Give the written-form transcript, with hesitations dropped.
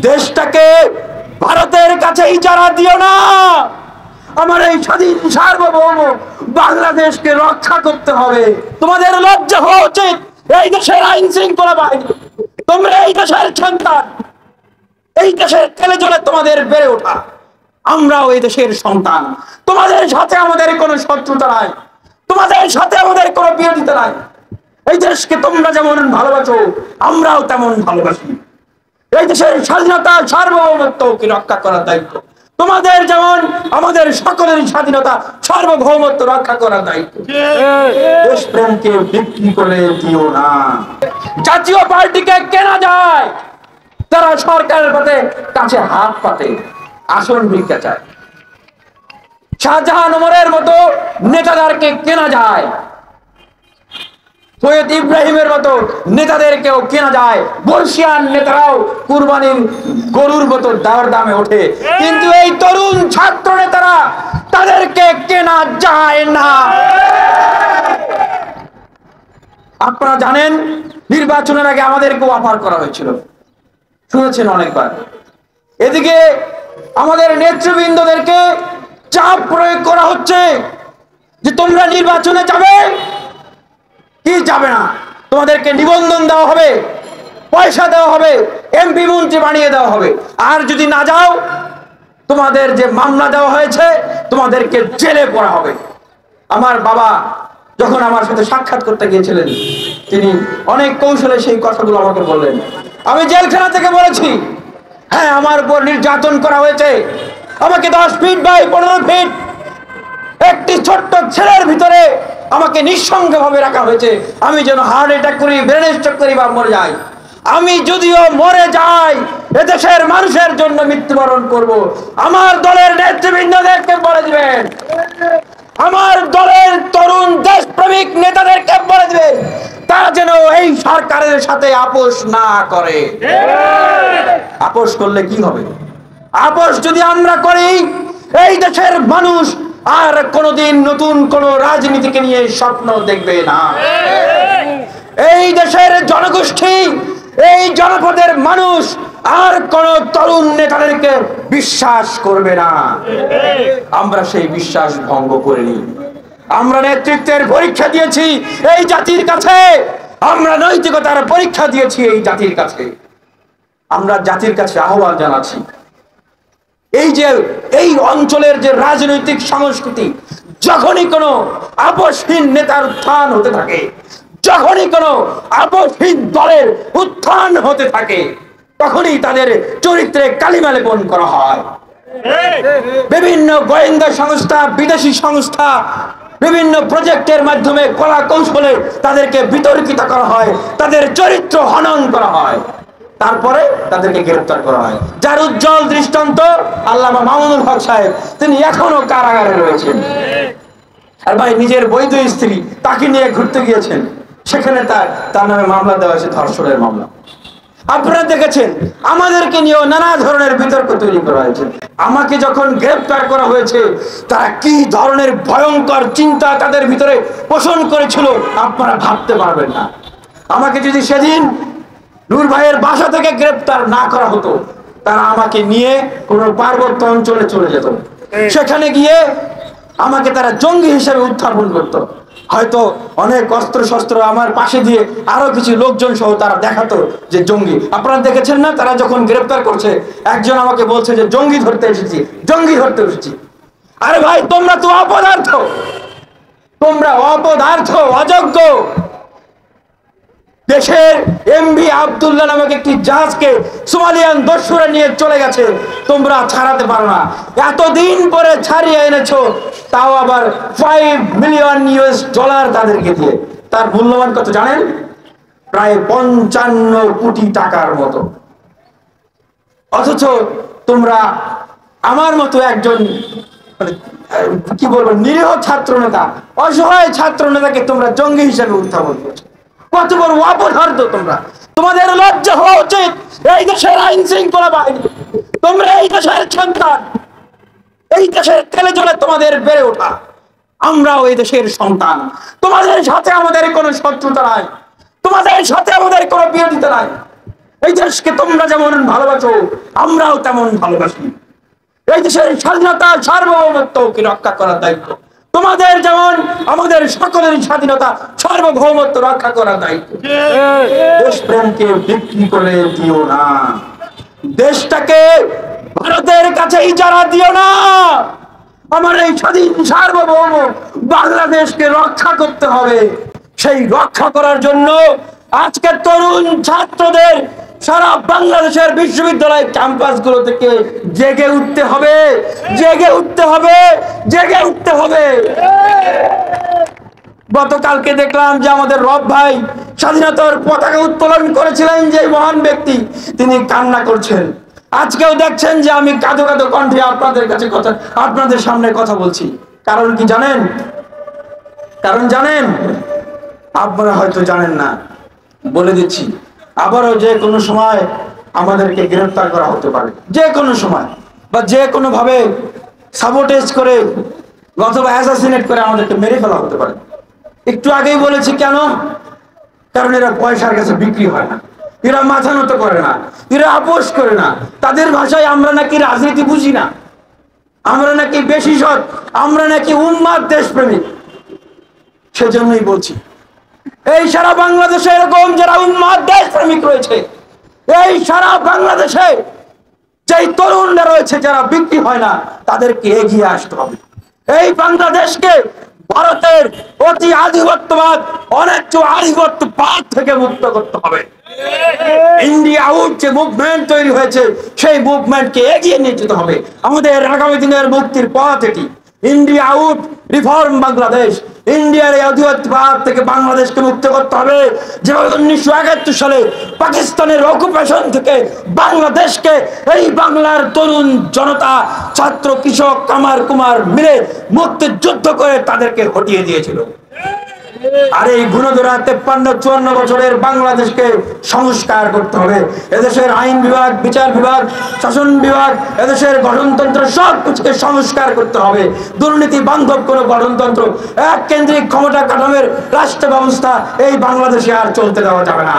দেশটাকে ভারতের কাছে ইজারা দিও না। আমার এই স্বাধীন সার্বভৌম বাংলাদেশকে রক্ষা করতে হবে। তোমাদের লজ্জা হওয়া উচিত। এই দেশের আইন শৃঙ্খলা বাহিনী, তোমরা এই দেশের সন্তান, এই দেশের তেলে জলে তোমাদের বেড়ে ওঠা। আমরাও এই দেশের সন্তান। তোমাদের সাথে আমাদের কোনো শত্রুতা নাই, তোমাদের সাথে আমাদের কোনো বিরোধিতা নাই। এই দেশকে তোমরা যেমন ভালোবাসো, আমরাও তেমন ভালোবাসি। এই দেশের স্বাধীনতা সার্বভৌমত্বকে রক্ষা করার দায়িত্ব তোমাদের, যেমন আমাদের সকলের স্বাধীনতা সার্বভৌমত্ব রক্ষা করার দায়িত্ব। দেশপ্রেমকে বিক্রি করে দিও না। জাতীয় পার্টিকে কেনা যায়, তারা সরকারের কাছে হাত পাতে, আসন ভিক্ষা চায়। শাহজাহান ওমরের মতো নেতাদেরকে কেনা যায়, সৈয়দ ইব্রাহিমের মতো নেতাদেরকেও কেনা যায়। বর্ষিয়ান নেতারাও কুরবানির গরুর মতো দাওয়ার দামে ওঠে, কিন্তু এই তরুণ ছাত্র নেতারা, তাদেরকে কেনা যায় না। আপনারা জানেন, নির্বাচনের আগে আমাদেরকেও অফার করা হয়েছিল, শুনেছেন অনেকবার। এদিকে আমাদের নেতৃবৃন্দদেরকে চাপ প্রয়োগ করা হচ্ছে যে তোমরা নির্বাচনে যাবে কি যাবে না, তোমাদেরকে নিবন্ধন দেওয়া হবে, পয়সা দেওয়া হবে, এমপি মন্ত্রী বানিয়ে দেওয়া হবে, আর যদি না যাও তোমাদের যে মামলা দেওয়া হয়েছে তোমাদেরকে জেলে পড়া হবে। আমার বাবা যখন আমার সাথে সাক্ষাৎ করতে গিয়েছিলেন, তিনি অনেক কৌশলে সেই কথাগুলো আমাকে বললেন। আমি জেলখানা থেকে বলেছি, হ্যাঁ আমার উপর নির্যাতন করা হয়েছে, আমাকে 10 ফিট বাই 15 ফিট একটি ছোট্ট ছেলের ভিতরে আমাকে নিঃসঙ্গভাবে রাখা হয়েছে। আমি যেন হার্ট অ্যাটাক করি, ব্রেন স্ট্রোক করি বা মরে যাই। আমি যদিও মরে যাই, এদেশের মানুষের জন্য মৃত্যুবরণ করব। আমার দলের নেতৃবৃন্দদেরকে বলে দিবেন, আমার দলের তরুণ দেশপ্রেমিক নেতাদেরকে বলে দিবেন, তারা যেন এই সরকারের সাথে আপোষ না করে। আপোষ করলে কি হবে? আপোষ যদি আমরা করি, এই দেশের মানুষ আর কোনদিন নতুন কোন রাজনীতিকে নিয়ে স্বপ্ন দেখবে না। এই দেশের জনগোষ্ঠী, এই জনপদের মানুষ আর কোন তরুণ নেতাদেরকে বিশ্বাস করবে না। আমরা সেই বিশ্বাস ভঙ্গ করিনি। আমরা নেতৃত্বের পরীক্ষা দিয়েছি এই জাতির কাছে, আমরা নৈতিকতার পরীক্ষা দিয়েছি এই জাতির কাছে। আমরা জাতির কাছে আহ্বান জানাচ্ছি, এই যে এই অঞ্চলের যে রাজনৈতিক সংস্কৃতি, যখনই কোনো আপোষহীন নেতার উত্থান হতে থাকে, যখনই কোনো আপোষহীন দলের উত্থান হতে থাকে, তখনই তাদের চরিত্রে কালিমা লেপন করা হয়। বিভিন্ন গোয়েন্দা সংস্থা, বিদেশি সংস্থা বিভিন্ন প্রজেক্টের মাধ্যমে কলা কৌশলে তাদেরকে বিতর্কিত করা হয়, তাদের চরিত্র হনন করা হয়, তারপরে তাদেরকে গ্রেফতার করা হয়। যার উজ্জ্বল দৃষ্টান্ত আল্লামা মামুনুল হক সাহেব, তিনি এখনো কারাগারে রয়েছেন। আর ভাই, নিজের বৈধ স্ত্রী তাকে নিয়ে ঘুরতে গিয়েছেন, সেখানে তার নামে মামলা দেওয়া হয়েছে, ধর্ষণের মামলা। আপনারা দেখেছেন আমাদেরকে নিয়েও নানা ধরনের বিতর্ক তৈরি করা হয়েছে। আমাকে যখন গ্রেফতার করা হয়েছে, তারা কি ধরনের ভয়ঙ্কর চিন্তা তাদের ভিতরে পোষণ করেছিল আপনারা ভাবতে পারবেন না। আমাকে যদি সেদিন নূর ভাইয়ের বাসা থেকে গ্রেফতার না করা হতো, তারা আমাকে নিয়ে কোন পার্বত্য অঞ্চলে চলে যেত, সেখানে গিয়ে আমাকে তারা জঙ্গি হিসেবে উত্থাপন করতো। হয়তো অনেক অস্ত্র শস্ত্র আমার পাশে দিয়ে আরো কিছু লোকজন সহ তারা দেখাতো যে জঙ্গি। আপনারা দেখেছেন না, তারা যখন গ্রেফতার করছে, একজন আমাকে বলছে যে জঙ্গি ধরতে এসেছি, জঙ্গি ধরতে এসেছি। আরে ভাই, তোমরা তো অপদার্থ, তোমরা অপদার্থ, অযোগ্য। দেশের এমভি আব্দুল্লাহ নামক একটি জাহাজকে সোমালিয়ান দস্যুরা নিয়ে চলে গেছে, তোমরা ছাড়াতে পারো না। এতদিন পরে ছাড়িয়ে এনেছো, তাও আবার $5 মিলিয়ন তাদেরকে দিয়ে। তার মূল্যবান কত জানেন? প্রায় 55 কোটি টাকার মতো। অথচ তোমরা আমার মতো একজন কি বলবো নিরীহ ছাত্র নেতা, অসহায় ছাত্র নেতাকে তোমরা জঙ্গি হিসেবে উত্থাপন করছো। কত বড় অপরাধ তোমরা! তোমাদের লজ্জা হওয়া উচিত। এই দেশের আইন শৃঙ্খলা বাহিনী, তোমরা এই দেশের সন্তান, এই দেশের তেলে জলে তোমাদের বেড়ে ওঠা। আমরাও এই দেশের সন্তান। তোমাদের সাথে আমাদের কোনো শত্রুতা নাই, তোমাদের সাথে আমাদের কোনো বিরোধিতা নাই। এই দেশকে তোমরা যেমন ভালোবাসো আমরাও তেমন ভালোবাসি। এই দেশের স্বাধীনতা সার্বভৌমত্বকে রক্ষা করার দায়িত্ব তোমাদের যেমন আমাদের সকলের স্বাধীনতা সার্বভৌমত্ব রক্ষা করার দায়িত্ব। দেশপ্রেমকে বিক্রি করে দিও না, দেশটাকে ভারতের কাছে ইজারা দিও না। আমার এই স্বাধীন সার্বভৌম বাংলাদেশকে রক্ষা করতে হবে। সেই রক্ষা করার জন্য আজকে তরুণ ছাত্রদের সারা বাংলাদেশের বিশ্ববিদ্যালয় ক্যাম্পাসগুলো থেকে জেগে উঠতে হবে, জেগে উঠতে হবে, জেগে উঠতে হবে। গতকালকে দেখলাম যে আমাদের রব ভাই স্বাধীনতার পতাকা উত্তোলন করেছিলেন, যে মহান ব্যক্তি তিনি কান্না করছেন। আজকেও দেখছেন যে আমি কাঁদো কাঁদো কণ্ঠে আপনাদের কাছে কথা, আপনাদের সামনে কথা বলছি। কারণ কি জানেন? কারণ জানেন? আপনারা হয়তো জানেন না, বলে দিচ্ছি। আবারও যে কোনো সময় আমাদেরকে গ্রেফতার করা হতে পারে, যে কোনো সময়, বা যে কোনো ভাবে সাবোটেজ করে অথবা অ্যাসাসিনেট করে আমাদেরকে মেরে ফেলা হতে পারে। একটু আগেই বলেছি কেন? কারণ এরা পয়সার কাছে বিক্রি হয় না, এরা মাথা নত করে না, এরা আপোষ করে না। তাদের ভাষায় আমরা নাকি রাজনীতি বুঝি না, আমরা নাকি বেশি সৎ, আমরা নাকি উন্মাদ দেশপ্রেমিক। সেজন্যই বলছি, এই সারা বাংলাদেশে এরকম যারা উন্মাদ দেশপ্রেমিক রয়েছে, এই সারা বাংলাদেশে যেই তরুণরা রয়েছে যারা বিক্রি হয় না, তাদেরকে এগিয়ে আসতে হবে। এই বাংলাদেশকে ভারতের অতি আধিপত্যবাদ, অনেক আধিপত্যবাদ থেকে মুক্ত করতে হবে। ইন্ডিয়া আউট যে মুভমেন্ট তৈরি হয়েছে, সেই মুভমেন্টকে এগিয়ে নিয়ে যেতে হবে। আমাদের আগামী দিনের মুক্তির পথ এটি। India out, reform Bangladesh. ইন্ডিয়ার এই আধিপত্যবাদ থেকে বাংলাদেশকে মুক্ত করতে হবে। যেভাবে 1971 সালে পাকিস্তানের অকুপেশন থেকে বাংলাদেশকে এই বাংলার তরুণ জনতা, ছাত্র, কৃষক, কামার কুমার মিলে মুক্তির যুদ্ধ করে তাদেরকে হটিয়ে দিয়েছিল। আর এই গুণধরা 53-54 বছরের বাংলাদেশকে সংস্কার করতে হবে। এদেশের আইন বিভাগ, বিচার বিভাগ, শাসন বিভাগ, এদেশের গঠনতন্ত্র সবকিছুকে সংস্কার করতে হবে। দুর্নীতি বান্ধব কোনো গঠনতন্ত্র, এক কেন্দ্রিক ক্ষমতা কাঠামোর রাষ্ট্র ব্যবস্থা এই বাংলাদেশে আর চলতে দেওয়া যাবে না।